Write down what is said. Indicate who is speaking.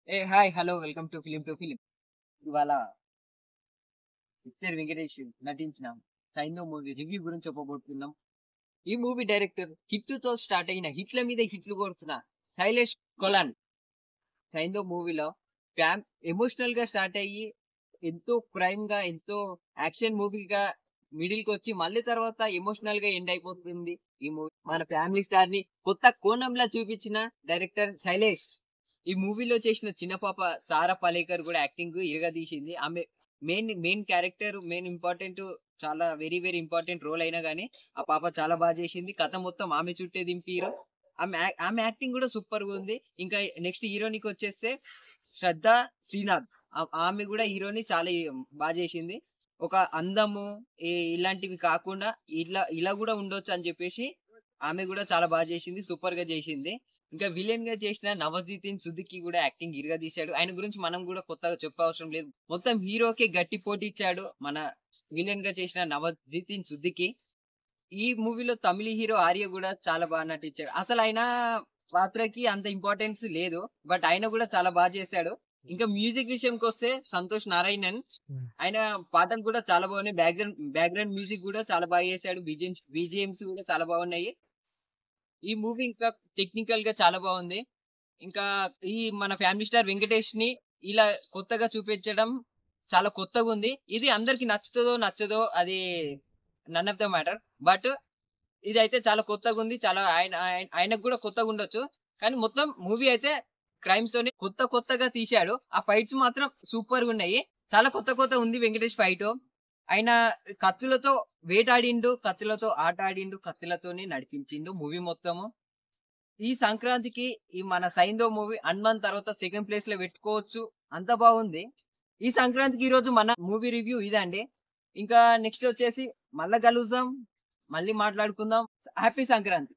Speaker 1: A hi hello welcome to film. ఇవాళ picture Venkatesh నటించిన Saindhav movie review గురించి చెప్పబోతున్నాం. ఈ మూవీ డైరెక్టర్ హిట్‌తో స్టార్ట్ అయిన హిట్ల మీద హిట్లు కొడుతున్న శైలేష్ కొలాన్ సైంధవ్ మూవీలో ఫ్యామ్ ఎమోషనల్ గా స్టార్ట్ అయ్యి ఎంతో క్రైమ్ గా ఎంతో యాక్షన్ మూవీగా మిడిల్ కి వచ్చి మళ్ళీ తర్వాత ఎమోషనల్ గా ఎండ్ అయిపోతుంది. ఈ మూవీ మన ఫ్యామిలీ స్టార్ ని కొత్త కోణంలా చూపించిన డైరెక్టర్ శైలేష్. ఈ మూవీలో చేసిన చిన్న పాప సారా పాలేకర్ కూడా యాక్టింగ్ ఇరగదీసింది. ఆమె main main character main important, చాలా వెరీ వెరీ ఇంపార్టెంట్ రోల్ అయినా గానీ ఆ పాప చాలా బాగా చేసింది. కథ మొత్తం ఆమె చుట్టే దింపిరు. ఆమె యాక్టింగ్ కూడా సూపర్ గా ఉంది. ఇంకా నెక్స్ట్ హీరోనికి వచ్చేస్తే శ్రద్ధ శ్రీనాథ్. ఆమె కూడా హీరోని చాలా బాగా చేసింది. ఒక అందము ఇలాంటివి కాకుండా ఇట్లా ఇలా కూడా ఉండొచ్చు అని చెప్పేసి ఆమె కూడా చాలా బాగా చేసింది. సూపర్ గా చేసింది. ఇంకా విలన్ గా చేసిన నవాజుద్దీన్ సిద్దికీ కూడా యాక్టింగ్ ఇరగదీశాడు. ఆయన గురించి మనం కూడా కొత్తగా చెప్పవసరం లేదు. మొత్తం హీరోకి గట్టి పోటీ ఇచ్చాడు మన విలన్ గా చేసిన నవాజుద్దీన్ సిద్దికీ. ఈ మూవీలో తమిళ హీరో ఆర్య కూడా చాలా బాగా నటించాడు. అసలు ఆయన పాత్రకి అంత ఇంపార్టెన్స్ లేదు. బట్ ఆయన కూడా చాలా బాగా చేశాడు. ఇంకా మ్యూజిక్ విషయంకి వస్తే సంతోష్ నారాయణన్, ఆయన పాటలు కూడా చాలా బాగున్నాయి. బ్యాక్గ్రౌండ్ మ్యూజిక్ కూడా చాలా బాగా చేశాడు. బీజిఎంస్ కూడా చాలా బాగున్నాయి. ఈ మూవీ ఇంకా టెక్నికల్ గా చాలా బాగుంది. ఇంకా ఈ మన ఫ్యామిలీ స్టార్ వెంకటేష్ ని ఇలా కొత్తగా చూపించడం చాలా కొత్తగా ఉంది. ఇది అందరికి నచ్చుతుందో నచ్చదో అది none of the matter. But ఇదైతే చాలా కొత్తగా ఉంది. చాలా ఆయనకు కూడా కొత్తగా ఉండొచ్చు. కానీ మొత్తం మూవీ అయితే క్రైమ్ తోనే కొత్తగా తీశాడు. ఆ ఫైట్స్ మాత్రం సూపర్ గా ఉన్నాయి. చాలా కొత్త ఉంది వెంకటేష్ ఫైట్. ఆయన కత్తులతో వేటాడిండు, కత్తులతో ఆట ఆడిండు, కత్తులతోనే నడిపించిండు మూవీ మొత్తము. ఈ సంక్రాంతికి ఈ మన సైంధవ్ మూవీ హనుమాన్ తర్వాత సెకండ్ ప్లేస్ లో పెట్టుకోవచ్చు. అంత బాగుంది. ఈ సంక్రాంతికి ఈ రోజు మన మూవీ రివ్యూ ఇదండి. ఇంకా నెక్స్ట్ వచ్చేసి మళ్ళా కలుద్దాం, మళ్ళీ మాట్లాడుకుందాం. హ్యాపీ సంక్రాంతి.